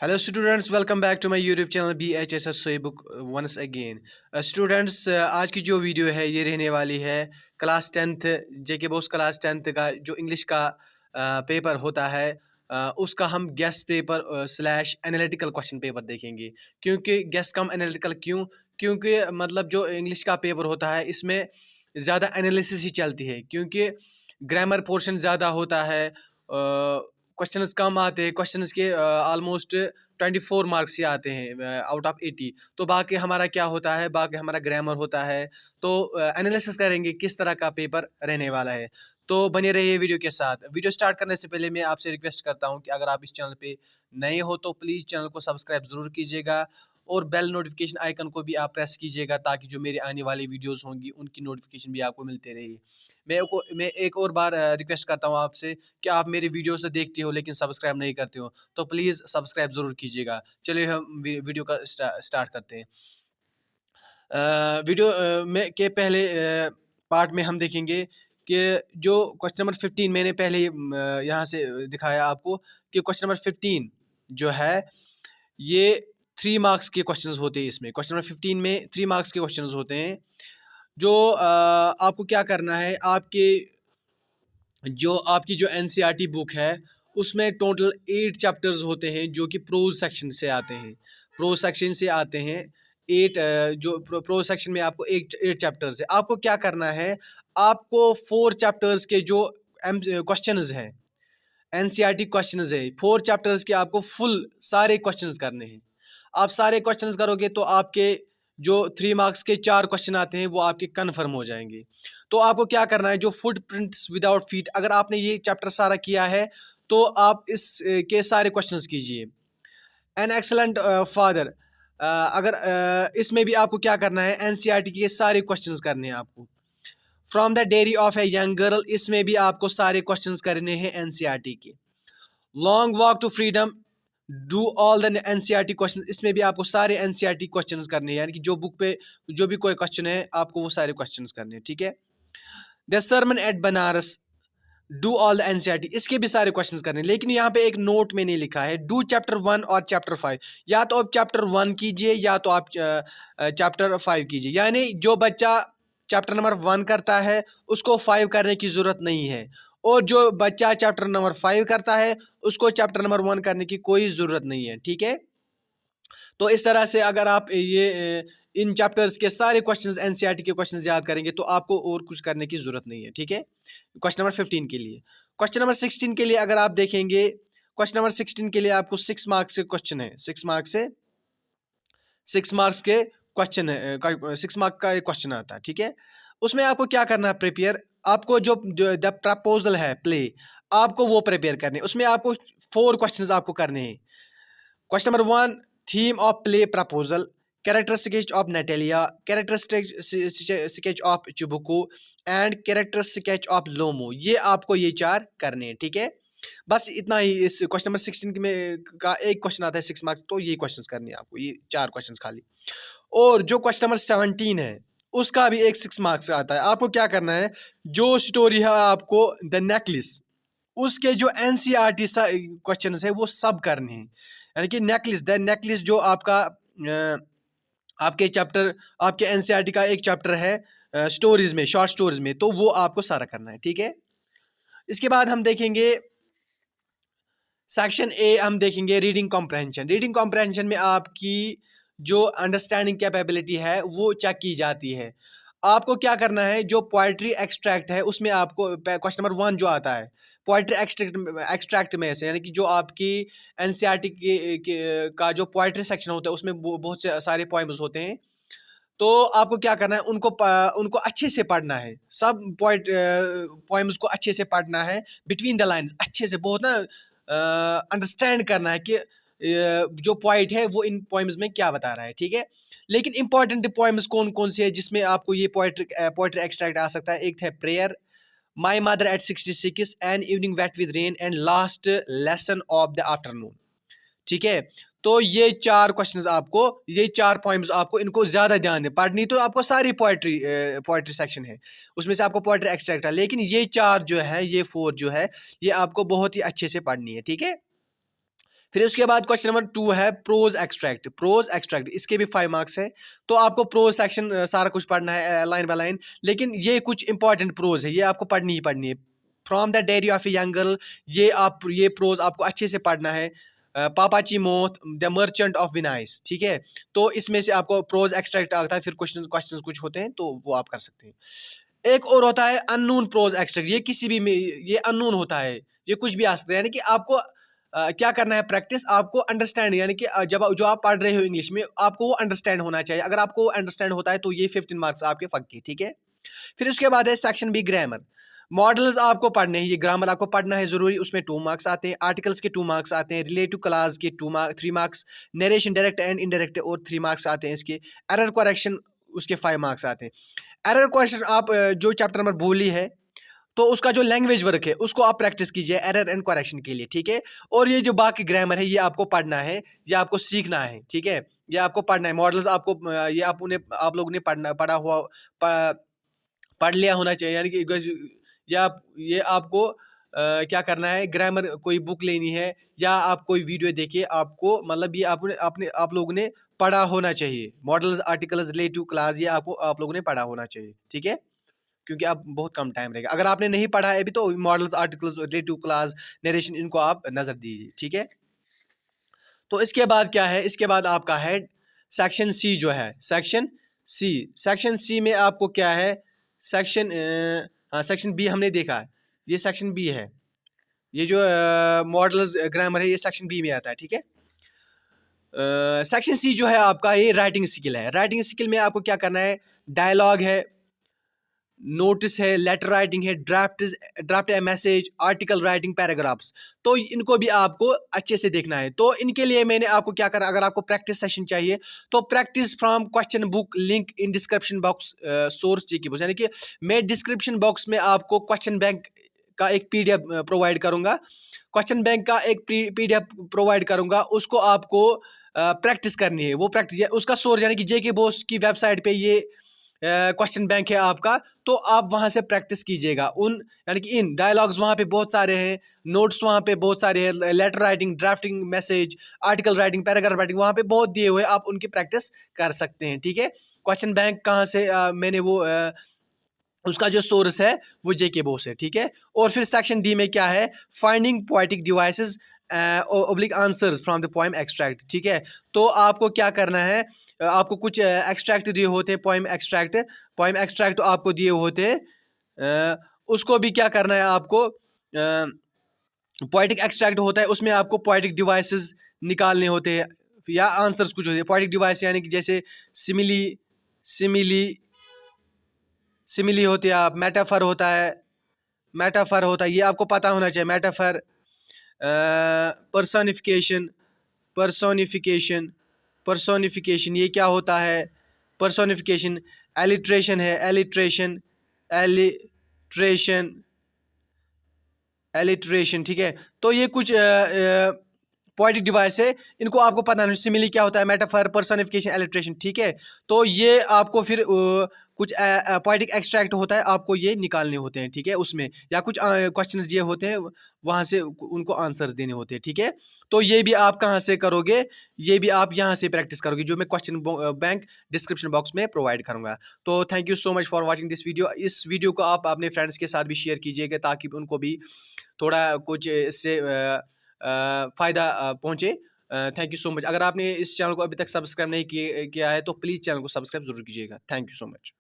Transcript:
Hello students, welcome back to my YouTube channel BHSS सोई book once again. Students, आज की जो video है ये रहने वाली है क्लास 10th जेके बोस क्लास 10th का जो इंग्लिश का पेपर होता है, उसका हम guest paper slash analytical question paper देखेंगे। क्योंकि गेस्ट कम एनालिटिकल क्योंकि मतलब जो इंग्लिश का पेपर होता है इसमें ज़्यादा एनालिसिस ही चलती है, क्योंकि ग्रामर पोर्शन ज़्यादा होता है, क्वेश्चंस कम आते हैं। क्वेश्चंस के ऑलमोस्ट 24 मार्क्स ही आते हैं आउट ऑफ 80। तो बाकी हमारा क्या होता है, बाकी हमारा ग्रामर होता है। तो एनालिसिस करेंगे किस तरह का पेपर रहने वाला है। तो बने रहिए वीडियो के साथ। वीडियो स्टार्ट करने से पहले मैं आपसे रिक्वेस्ट करता हूं कि अगर आप इस चैनल पे नए हो तो प्लीज़ चैनल को सब्सक्राइब ज़रूर कीजिएगा और बेल नोटिफिकेशन आइकन को भी आप प्रेस कीजिएगा, ताकि जो मेरी आने वाली वीडियोस होंगी उनकी नोटिफिकेशन भी आपको मिलते रहे। मैं एक और बार रिक्वेस्ट करता हूँ आपसे कि आप मेरी वीडियो से देखते हो लेकिन सब्सक्राइब नहीं करते हो, तो प्लीज़ सब्सक्राइब ज़रूर कीजिएगा। चलिए हम वीडियो का स्टार्ट करते हैं। वीडियो में के पहले पार्ट में हम देखेंगे कि जो क्वेश्चन नंबर 15 मैंने पहले ही यहाँ से दिखाया आपको कि क्वेश्चन नंबर 15 जो है ये 3 मार्क्स के क्वेश्चंस होते हैं। इसमें क्वेश्चन नंबर 15 में 3 मार्क्स के क्वेश्चंस होते हैं। जो आपको क्या करना है, आपकी जो NCERT बुक है उसमें टोटल 8 चैप्टर्स होते हैं जो कि प्रोज सेक्शन से आते हैं। प्रोज सेक्शन से आते हैं 8, जो प्रोज सेक्शन में आपको 8 चैप्टर्स है। आपको क्या करना है, आपको 4 चैप्टर्स के जो क्वेश्चंस हैं, NCERT क्वेश्चंस है, 4 चैप्टर्स के आपको फुल सारे क्वेश्चंस करने हैं। आप सारे क्वेश्चंस करोगे तो आपके जो 3 मार्क्स के 4 क्वेश्चन आते हैं वो आपके कन्फर्म हो जाएंगे। तो आपको क्या करना है, जो फुटप्रिंट्स विदाउट फीट, अगर आपने ये चैप्टर सारा किया है तो आप इस के सारे क्वेश्चंस कीजिए। एन एक्सलेंट फादर, अगर इसमें भी आपको क्या करना है, NCERT के सारे क्वेश्चंस करने हैं आपको। From the diary of a young girl, इसमें भी आपको सारे क्वेश्चंस करने हैं NCERT के। Long walk to freedom, do all the NCERT question, इसमें भी आपको सारे NCERT क्वेश्चंस करने हैं, यानी कि जो बुक पे जो भी कोई क्वेश्चन है आपको वो सारे क्वेश्चंस करने हैं, ठीक है। The sermon at Benares, do all the NCERT, इसके भी सारे क्वेश्चंस करने हैं। लेकिन यहाँ पे एक नोट मैंने लिखा है, डू चैप्टर 1 और चैप्टर 5। या तो आप चैप्टर 1 कीजिए या तो आप चैप्टर 5 कीजिए। यानी जो बच्चा चैप्टर नंबर 1 करता है उसको 5 करने की ज़रूरत नहीं है, और जो बच्चा चैप्टर नंबर 5 करता है उसको चैप्टर नंबर 1 करने की कोई ज़रूरत नहीं है, ठीक है। तो इस तरह से अगर आप इन चैप्टर्स के सारे क्वेश्चंस NCERT के क्वेश्चंस याद करेंगे तो आपको और कुछ करने की ज़रूरत नहीं है, ठीक है। क्वेश्चन नंबर 15 के लिए। क्वेश्चन नंबर 16 के लिए अगर आप देखेंगे, क्वेश्चन नंबर 16 के लिए आपको 6 मार्क्स के क्वेश्चन है। 6 मार्क्स के क्वेश्चन है, 6 मार्क का एक क्वेश्चन आता है, ठीक है। उसमें आपको क्या करना है, प्रिपेयर। आपको जो द प्रपोजल है प्ले, आपको वो प्रिपेयर करने। उसमें आपको 4 क्वेश्चंस आपको करने हैं। Question number 1, theme of play proposal, character sketch of Natalia, character sketch of Chubukov and character sketch of Lomov. ये आपको ये 4 करने हैं, ठीक है। बस इतना ही। इस क्वेश्चन नंबर 16 में का एक क्वेश्चन आता है 6 मार्क्स, तो ये क्वेश्चंस करने हैं आपको, ये 4 क्वेश्चंस खाली। और जो क्वेश्चन नंबर 17 है उसका भी एक 6 मार्क्स आता है। आपको क्या करना है, जो स्टोरी है आपको द नेकलेस, उसके जो NCERT क्वेश्चन है वो सब करने हैं। यानी कि द नेकलेस जो आपका आपके चैप्टर, आपके NCERT का एक चैप्टर है स्टोरीज में, शॉर्ट स्टोरीज में, तो वो आपको सारा करना है, ठीक है। इसके बाद हम देखेंगे सेक्शन ए, हम देखेंगे रीडिंग कॉम्प्रहेंशन। रीडिंग कॉम्प्रहेंशन में आपकी जो अंडरस्टैंडिंग कैपेबिलिटी है वो चेक की जाती है। आपको क्या करना है, जो पोएट्री एक्सट्रैक्ट है उसमें आपको क्वेश्चन नंबर 1 जो आता है पोएट्री एक्सट्रैक्ट में से, यानी कि जो आपकी NCERT का जो पोएट्री सेक्शन होता है उसमें बहुत से सारे पोएम्स होते हैं। तो आपको क्या करना है, उनको अच्छे से पढ़ना है। सब पोएम्स को अच्छे से पढ़ना है, बिटवीन द लाइन्स अच्छे से, बहुत ना अंडरस्टैंड करना है कि जो पॉइंट है वो इन पोएम्स में क्या बता रहा है, ठीक है। लेकिन इंपॉर्टेंट पोएम्स कौन कौन से है जिसमें आपको ये पोएट्री एक्सट्रैक्ट आ सकता है, एक है prayer, my mother at 66, and evening wait with rain, and last lesson of the afternoon, ठीक है। तो ये 4 क्वेश्चंस आपको, ये 4 पॉइंट्स आपको, इनको ज्यादा ध्यान दें। पढ़नी तो आपको सारी पोएट्री सेक्शन है, उसमें से आपको पोएट्री एक्सट्रैक्ट है, लेकिन ये 4 जो है, ये 4 जो है, ये आपको बहुत ही अच्छे से पढ़नी है, ठीक है। फिर उसके बाद क्वेश्चन नंबर 2 है प्रोज एक्सट्रैक्ट। प्रोज एक्सट्रैक्ट इसके भी 5 मार्क्स है। तो आपको प्रोज सेक्शन सारा कुछ पढ़ना है लाइन बाय लाइन, लेकिन ये कुछ इंपॉर्टेंट प्रोज है, ये आपको पढ़नी ही पढ़नी है। From the diary of a young girl, ये प्रोज आपको अच्छे से पढ़ना है। पापाची मोथ, द मर्चेंट ऑफ विनाइस, ठीक है। तो इसमें से आपको प्रोज एक्सट्रैक्ट आता है, फिर क्वेश्चन कुछ होते हैं तो वो आप कर सकते हैं। एक और होता है अननोन प्रोज एक्सट्रैक्ट, ये किसी भी ये अननोन होता है, ये कुछ भी आ सकता है। यानी कि आपको क्या करना है प्रैक्टिस, आपको अंडरस्टैंड, यानी कि जब जो आप पढ़ रहे हो इंग्लिश में आपको वो अंडरस्टैंड होना चाहिए। अगर आपको अंडरस्टैंड होता है तो ये 15 मार्क्स आपके पक्के, ठीक है। फिर उसके बाद है सेक्शन बी ग्रामर। मॉडल्स आपको पढ़ने हैं, ये ग्रामर आपको पढ़ना है ज़रूरी, उसमें 2 मार्क्स आते हैं। आर्टिकल्स के 2 मार्क्स आते हैं। रिलेटिव क्लास के 3 marks. Narration direct and indirect और 3 मार्क्स आते हैं इसके। एरर करेक्शन उसके 5 मार्क्स आते हैं। एरर करेक्शन आप जो चैप्टर नंबर बोली है तो उसका जो लैंग्वेज वर्क है उसको आप प्रैक्टिस कीजिए एरर एंड करेक्शन के लिए, ठीक है। और ये जो बाकी ग्रामर है ये आपको पढ़ना है, ये आपको सीखना है, ठीक है। ये आपको पढ़ना है। मॉडल्स आपको ये आप लोगों ने पढ़ा हुआ पढ़ लिया होना चाहिए। यानी कि ये आपको क्या करना है, ग्रामर कोई बुक लेनी है या आप कोई वीडियो देखिए, आपको मतलब ये आप लोगों ने पढ़ा होना चाहिए। मॉडल्स, आर्टिकल्स, रिलेटिव क्लास, ये आप लोगों ने पढ़ा होना चाहिए, ठीक है। क्योंकि अब बहुत कम टाइम रहेगा। अगर आपने नहीं पढ़ा है अभी तो models, articles, relative class, narration, इनको आप नज़र दीजिए, ठीक है। तो इसके बाद क्या है, इसके बाद आपका है सेक्शन सी जो है, सेक्शन सी। सेक्शन सी में आपको क्या है, सेक्शन हाँ सेक्शन बी हमने देखा है, ये सेक्शन बी है। ये जो मॉडल्स ग्रामर है ये सेक्शन बी में आता है, ठीक है। सेक्शन सी जो है आपका ये राइटिंग स्किल है। राइटिंग स्किल में आपको क्या करना है, डायलॉग है, नोटिस है, लेटर राइटिंग है, ड्राफ्ट है, मैसेज, आर्टिकल राइटिंग, पैराग्राफ्स। तो इनको भी आपको अच्छे से देखना है। तो इनके लिए मैंने आपको क्या करा, अगर आपको प्रैक्टिस सेशन चाहिए तो practice from question book, link in description box, source GK books. यानी कि मैं डिस्क्रिप्शन बॉक्स में आपको क्वेश्चन बैंक का एक PDF प्रोवाइड करूंगा, क्वेश्चन बैंक का एक PDF प्रोवाइड करूंगा, उसको आपको प्रैक्टिस करनी है। वो प्रैक्टिस उसका सोर्स यानी कि JK बोस की वेबसाइट पे ये क्वेश्चन बैंक है आपका, तो आप वहाँ से प्रैक्टिस कीजिएगा। यानी कि इन डायलॉग्स वहाँ पे बहुत सारे हैं, नोट्स वहाँ पे बहुत सारे हैं, letter writing, drafting, message, article writing, paragraph writing वहाँ पे बहुत दिए हुए, आप उनकी प्रैक्टिस कर सकते हैं, ठीक है। क्वेश्चन बैंक कहाँ से मैंने वो उसका जो सोर्स है वो JK बोस है, ठीक है। और फिर सेक्शन डी में क्या है, finding poetic devices oblique answers from the poem extract, ठीक है। तो आपको क्या करना है, आपको कुछ एक्सट्रैक्ट दिए होते हैं, पोएम एक्सट्रैक्ट आपको दिए होते हैं, उसको भी क्या करना है आपको, पोएटिक एक्सट्रैक्ट होता है उसमें आपको पोएटिक डिवाइसेस निकालने होते हैं या आंसर्स कुछ होते हैं। पोएटिक डिवाइस यानी कि जैसे सिमिली होती है, आप मेटाफर होता है, ये आपको पता होना चाहिए। मेटाफर, पर्सोनिफिकेशन ये क्या होता है, पर्सोनिफिकेशन। एलिट्रेशन है, एलिट्रेशन, ठीक है। तो ये कुछ पोएटिक डिवाइस है, इनको आपको पता नहीं। सिमिली क्या होता है, मेटाफर, पर्सोनिफिकेशन, एलिट्रेशन, ठीक है। तो ये आपको फिर कुछ पोएटिक एक्सट्रैक्ट होता है, आपको ये निकालने होते हैं, ठीक है। उसमें या कुछ क्वेश्चंस दिए होते हैं, वहाँ से उनको आंसर्स देने होते हैं, ठीक है। तो ये भी आप कहाँ से करोगे, ये भी आप यहाँ से प्रैक्टिस करोगे, जो मैं क्वेश्चन बैंक डिस्क्रिप्शन बॉक्स में प्रोवाइड करूँगा। तो thank you so much for watching this video. इस वीडियो को आप अपने फ्रेंड्स के साथ भी शेयर कीजिएगा ताकि उनको भी थोड़ा कुछ इससे फ़ायदा पहुँचे। Thank you so much. अगर आपने इस चैनल को अभी तक सब्सक्राइब नहीं किया है तो प्लीज़ चैनल को सब्सक्राइब ज़रूर कीजिएगा। Thank you so much.